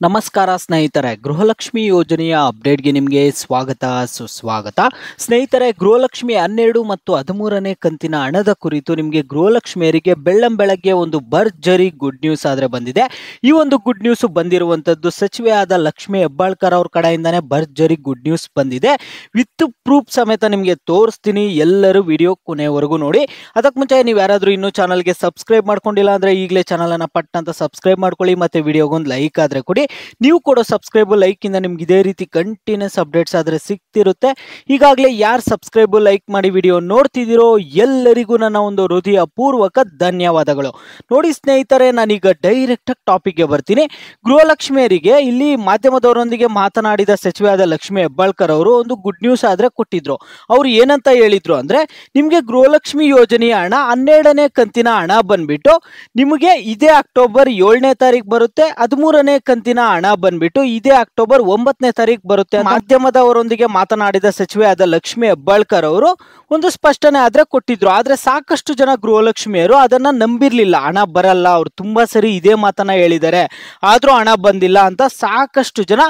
ನಮಸ್ಕಾರ ಸ್ನೇಹಿತರೆ, ಗೃಹಲಕ್ಷ್ಮಿ ಯೋಜನೆಯ ಅಪ್ಡೇಟ್ಗೆ ನಿಮಗೆ ಸ್ವಾಗತ ಸುಸ್ವಾಗತ. ಸ್ನೇಹಿತರೆ, ಗೃಹಲಕ್ಷ್ಮಿ 12 ಮತ್ತು 13ನೇ ಕಂತಿನ ಹಣದ ಕುರಿತು ನಿಮಗೆ ಗೃಹಲಕ್ಷ್ಮಿಯರಿಗೆ ಬೆಳ್ಳಂಬೆಳಗ್ಗೆ ಒಂದು ಭರ್ಜರಿ ಗುಡ್ ನ್ಯೂಸ್ ಆದರೆ ಬಂದಿದೆ. ಈ ಒಂದು ಗುಡ್ ನ್ಯೂಸ್ ಬಂದಿರುವಂಥದ್ದು ಸಚಿವೆ ಆದ ಲಕ್ಷ್ಮಿ ಹೆಬ್ಬಾಳ್ಕರ್ ಅವ್ರ ಕಡೆಯಿಂದಾನೇ ಭರ್ಜರಿ ಗುಡ್ ನ್ಯೂಸ್ ಬಂದಿದೆ. ವಿತ್ ಪ್ರೂಫ್ ಸಮೇತ ನಿಮಗೆ ತೋರಿಸ್ತೀನಿ. ಎಲ್ಲರೂ ವಿಡಿಯೋ ಕೊನೆವರೆಗೂ ನೋಡಿ. ಅದಕ್ಕೆ ಮುಂಚೆ ನೀವು ಯಾರಾದರೂ ಇನ್ನೂ ಚಾನಲ್ಗೆ ಸಬ್ಸ್ಕ್ರೈಬ್ ಮಾಡ್ಕೊಂಡಿಲ್ಲ ಅಂದರೆ ಈಗಲೇ ಚಾನಲನ್ನು ಪಟ್ ಅಂತ ಸಬ್ಸ್ಕ್ರೈಬ್ ಮಾಡ್ಕೊಳ್ಳಿ ಮತ್ತು ವಿಡಿಯೋಗೊಂದು ಲೈಕ್ ಆದರೆ ಕೊಡಿ. ನೀವು ಕೊಡೋ ಸಬ್ಸ್ಕ್ರೈಬ್ ಲೈಕ್ ಇಂದ ನಿಮ್ಗೆ ಇದೇ ರೀತಿ ಕಂಟಿನ್ಯೂಸ್ ಅಪ್ಡೇಟ್ಸ್ ಆದ್ರೆ ಸಿಗ್ತಿರುತ್ತೆ. ಈಗಾಗಲೇ ಯಾರು ಸಬ್ಸ್ಕ್ರೈಬ್ ಲೈಕ್ ಮಾಡಿ ವಿಡಿಯೋ ನೋಡ್ತಿದ್ದೀರೋ ಎಲ್ಲರಿಗೂ ನನ್ನ ಒಂದು ಹೃದಯ ಪೂರ್ವಕ ಧನ್ಯವಾದಗಳು. ನೋಡಿ ಸ್ನೇಹಿತರೆ, ನಾನೀಗ ಡೈರೆಕ್ಟ್ ಆಗಿ ಟಾಪಿಕ್ಗೆ ಬರ್ತೀನಿ. ಗೃಹಲಕ್ಷ್ಮಿಯರಿಗೆ ಇಲ್ಲಿ ಮಾಧ್ಯಮದವರೊಂದಿಗೆ ಮಾತನಾಡಿದ ಸಚಿವೆ ಆದ ಲಕ್ಷ್ಮಿ ಹೆಬ್ಬಾಳ್ಕರ್ ಅವರು ಒಂದು ಗುಡ್ ನ್ಯೂಸ್ ಆದ್ರೆ ಕೊಟ್ಟಿದ್ರು. ಅವ್ರು ಏನಂತ ಹೇಳಿದ್ರು ಅಂದ್ರೆ, ನಿಮಗೆ ಗೃಹಲಕ್ಷ್ಮಿ ಯೋಜನೆಯ ಹಣ 12ನೇ ಕಂತಿನ ಹಣ ಬಂದ್ಬಿಟ್ಟು ನಿಮಗೆ ಇದೇ ಅಕ್ಟೋಬರ್ 7ನೇ ತಾರೀಕು ಬರುತ್ತೆ. 13ನೇ ಕಂತಿನ ಹಣ ಬಂದ್ಬಿಟ್ಟು ಇದೇ ಅಕ್ಟೋಬರ್ 9ನೇ ತಾರೀಕು ಬರುತ್ತೆ. ಮಾಧ್ಯಮದವರೊಂದಿಗೆ ಮಾತನಾಡಿದ ಸಚಿವೆ ಆದ ಲಕ್ಷ್ಮಿ ಹೆಬ್ಬಾಳ್ಕರ್ ಅವರು ಒಂದು ಸ್ಪಷ್ಟನೆ ಆದ್ರೆ ಕೊಟ್ಟಿದ್ರು. ಆದ್ರೆ ಸಾಕಷ್ಟು ಜನ ಗೃಹಲಕ್ಷ್ಮಿಯರು ಅದನ್ನ ನಂಬಿರ್ಲಿಲ್ಲ. ಹಣ ಬರಲ್ಲ, ಅವ್ರು ತುಂಬಾ ಸರಿ ಇದೇ ಮಾತನ್ನ ಹೇಳಿದ್ದಾರೆ, ಆದ್ರೂ ಹಣ ಬಂದಿಲ್ಲ ಅಂತ ಸಾಕಷ್ಟು ಜನ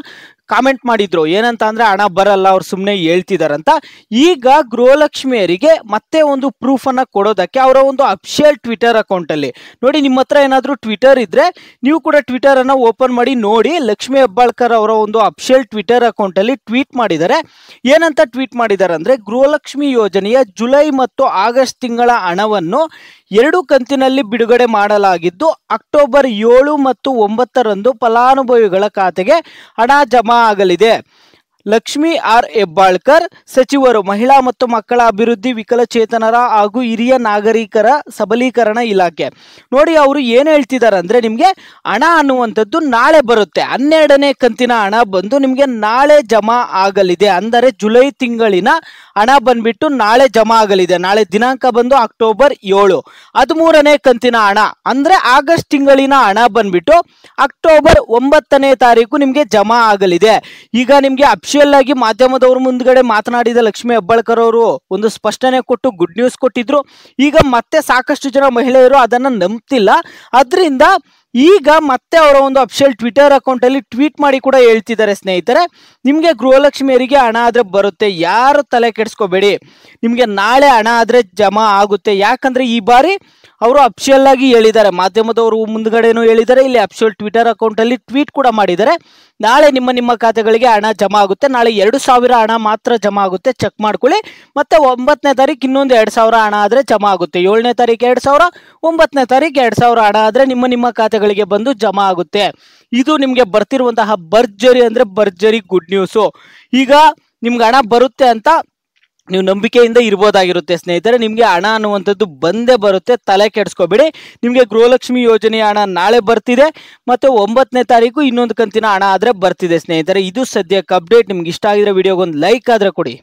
ಕಾಮೆಂಟ್ ಮಾಡಿದ್ರು. ಏನಂತ ಅಂದ್ರೆ, ಹಣ ಬರಲ್ಲ, ಅವ್ರು ಸುಮ್ಮನೆ ಹೇಳ್ತಿದಾರಂತ. ಈಗ ಗೃಹಲಕ್ಷ್ಮಿಯರಿಗೆ ಮತ್ತೆ ಒಂದು ಪ್ರೂಫ್ ಅನ್ನ ಕೊಡೋದಕ್ಕೆ ಅವರ ಒಂದು ಅಫಿಷಿಯಲ್ ಟ್ವಿಟರ್ ಅಕೌಂಟ್ ಅಲ್ಲಿ ನೋಡಿ, ನಿಮ್ಮ ಹತ್ರ ಏನಾದ್ರೂ ಟ್ವಿಟರ್ ಇದ್ರೆ ನೀವು ಕೂಡ ಟ್ವಿಟರ್ ಅನ್ನ ಓಪನ್ ಮಾಡಿ ನೋಡಿ. ಲಕ್ಷ್ಮಿ ಹೆಬ್ಬಾಳ್ಕರ್ ಅವರ ಒಂದು ಅಫಿಷಿಯಲ್ ಟ್ವಿಟರ್ ಅಕೌಂಟ್ ಅಲ್ಲಿ ಟ್ವೀಟ್ ಮಾಡಿದ್ದಾರೆ. ಏನಂತ ಟ್ವೀಟ್ ಮಾಡಿದ್ದಾರೆ ಅಂದ್ರೆ, ಗೃಹಲಕ್ಷ್ಮಿ ಯೋಜನೆಯ ಜುಲೈ ಮತ್ತು ಆಗಸ್ಟ್ ತಿಂಗಳ ಹಣವನ್ನು 2 ಕಂತಿನಲ್ಲಿ ಬಿಡುಗಡೆ ಮಾಡಲಾಗಿದ್ದು ಅಕ್ಟೋಬರ್ 7 ಮತ್ತು 9ರಂದು ಫಲಾನುಭವಿಗಳ ಖಾತೆಗೆ ಹಣ ಜಮಾ ಆಗಲಿದೆ. ಲಕ್ಷ್ಮಿ ಆರ್ ಹೆಬ್ಬಾಳ್ಕರ್, ಸಚಿವರು, ಮಹಿಳಾ ಮತ್ತು ಮಕ್ಕಳ ಅಭಿವೃದ್ಧಿ, ವಿಕಲಚೇತನರ ಹಾಗೂ ಹಿರಿಯ ನಾಗರಿಕರ ಸಬಲೀಕರಣ ಇಲಾಖೆ. ನೋಡಿ, ಅವರು ಏನು ಹೇಳ್ತಿದ್ದಾರೆ ಅಂದ್ರೆ, ನಿಮಗೆ ಹಣ ಅನ್ನುವಂಥದ್ದು ನಾಳೆ ಬರುತ್ತೆ. 12ನೇ ಕಂತಿನ ಹಣ ಬಂದು ನಿಮಗೆ ನಾಳೆ ಜಮಾ ಆಗಲಿದೆ. ಅಂದರೆ ಜುಲೈ ತಿಂಗಳಿನ ಹಣ ಬಂದ್ಬಿಟ್ಟು ನಾಳೆ ಜಮಾ ಆಗಲಿದೆ. ನಾಳೆ ದಿನಾಂಕ ಬಂದು ಅಕ್ಟೋಬರ್ 7. 13ನೇ ಕಂತಿನ ಹಣ ಅಂದ್ರೆ ಆಗಸ್ಟ್ ತಿಂಗಳಿನ ಹಣ ಬಂದ್ಬಿಟ್ಟು ಅಕ್ಟೋಬರ್ 9ನೇ ತಾರೀಕು ನಿಮಗೆ ಜಮಾ ಆಗಲಿದೆ. ಈಗ ನಿಮಗೆ ಆಗಿ ಮಾಧ್ಯಮದವರು ಮುಂದ್ಗಡೆ ಮಾತನಾಡಿದ ಲಕ್ಷ್ಮಿ ಹೆಬ್ಬಾಳ್ಕರ್ ಅವರು ಒಂದು ಸ್ಪಷ್ಟನೆ ಕೊಟ್ಟು ಗುಡ್ ನ್ಯೂಸ್ ಕೊಟ್ಟಿದ್ರು. ಈಗ ಮತ್ತೆ ಸಾಕಷ್ಟು ಜನ ಮಹಿಳೆಯರು ಅದನ್ನ ನಂಬ್ತಿಲ್ಲ. ಅದರಿಂದ ಈಗ ಮತ್ತೆ ಅವರ ಒಂದು ಅಫಿಷಿಯಲ್ ಟ್ವಿಟರ್ ಅಕೌಂಟ್ ಅಲ್ಲಿ ಟ್ವೀಟ್ ಮಾಡಿ ಕೂಡ ಹೇಳ್ತಿದ್ದಾರೆ. ಸ್ನೇಹಿತರೆ, ನಿಮಗೆ ಗೃಹಲಕ್ಷ್ಮಿಯರಿಗೆ ಹಣ ಆದ್ರೆ ಬರುತ್ತೆ, ಯಾರು ತಲೆ ಕೆಡಿಸ್ಕೋಬೇಡಿ. ನಿಮಗೆ ನಾಳೆ ಹಣ ಆದ್ರೆ ಜಮಾ ಆಗುತ್ತೆ. ಯಾಕಂದ್ರೆ ಈ ಬಾರಿ ಅವರು ಅಫಿಷಿಯಲ್ ಆಗಿ ಹೇಳಿದ್ದಾರೆ, ಮಾಧ್ಯಮದವರು ಮುಂದ್ಗಡೆನೂ ಹೇಳಿದ್ದಾರೆ, ಇಲ್ಲಿ ಅಫಿಷಿಯಲ್ ಟ್ವಿಟರ್ ಅಕೌಂಟ್ ಅಲ್ಲಿ ಟ್ವೀಟ್ ಕೂಡ ಮಾಡಿದ್ದಾರೆ. ನಾಳೆ ನಿಮ್ಮ ಖಾತೆಗಳಿಗೆ ಹಣ ಜಮಾ ಆಗುತ್ತೆ. ನಾಳೆ 2,000 ಹಣ ಮಾತ್ರ ಜಮಾ ಆಗುತ್ತೆ, ಚೆಕ್ ಮಾಡ್ಕೊಳ್ಳಿ. ಮತ್ತೆ 9ನೇ ತಾರೀಕು ಇನ್ನೊಂದು 2,000 ಹಣ ಆದ್ರೆ ಜಮಾ ಆಗುತ್ತೆ. 7ನೇ ತಾರೀಕು 2,000, 9ನೇ ತಾರೀಕು 2,000 ಹಣ ಆದ್ರೆ ನಿಮ್ಮ ಖಾತೆಗಳಿಗೆ ಬಂದು ಜಮಾ ಆಗುತ್ತೆ. ಇದು ನಿಮ್ಗೆ ಬರ್ತಿರುವಂತಹ ಭರ್ಜರಿ ಅಂದ್ರೆ ಭರ್ಜರಿ ಗುಡ್ ನ್ಯೂಸು. ಈಗ ನಿಮ್ಗೆ ಹಣ ಬರುತ್ತೆ ಅಂತ ನೀವು ನಂಬಿಕೆಯಿಂದ ಇರ್ಬೋದಾಗಿರುತ್ತೆ. ಸ್ನೇಹಿತರೆ, ನಿಮಗೆ ಹಣ ಅನ್ನುವಂಥದ್ದು ಬಂದೇ ಬರುತ್ತೆ, ತಲೆ ಕೆಡಿಸ್ಕೋಬೇಡಿ. ನಿಮಗೆ ಗೃಹಲಕ್ಷ್ಮಿ ಯೋಜನೆಯ ಹಣ ನಾಳೆ ಬರ್ತಿದೆ, ಮತ್ತೆ 9ನೇ ತಾರೀಕು ಇನ್ನೊಂದು ಕಂತಿನ ಹಣ ಆದ್ರೆ ಬರ್ತಿದೆ. ಸ್ನೇಹಿತರೆ, ಇದು ಸದ್ಯಕ್ಕೆ ಅಪ್ಡೇಟ್. ನಿಮ್ಗೆ ಇಷ್ಟ ಆಗಿದ್ರೆ ವಿಡಿಯೋಗೊಂದು ಲೈಕ್ ಆದ್ರೆ ಕೊಡಿ.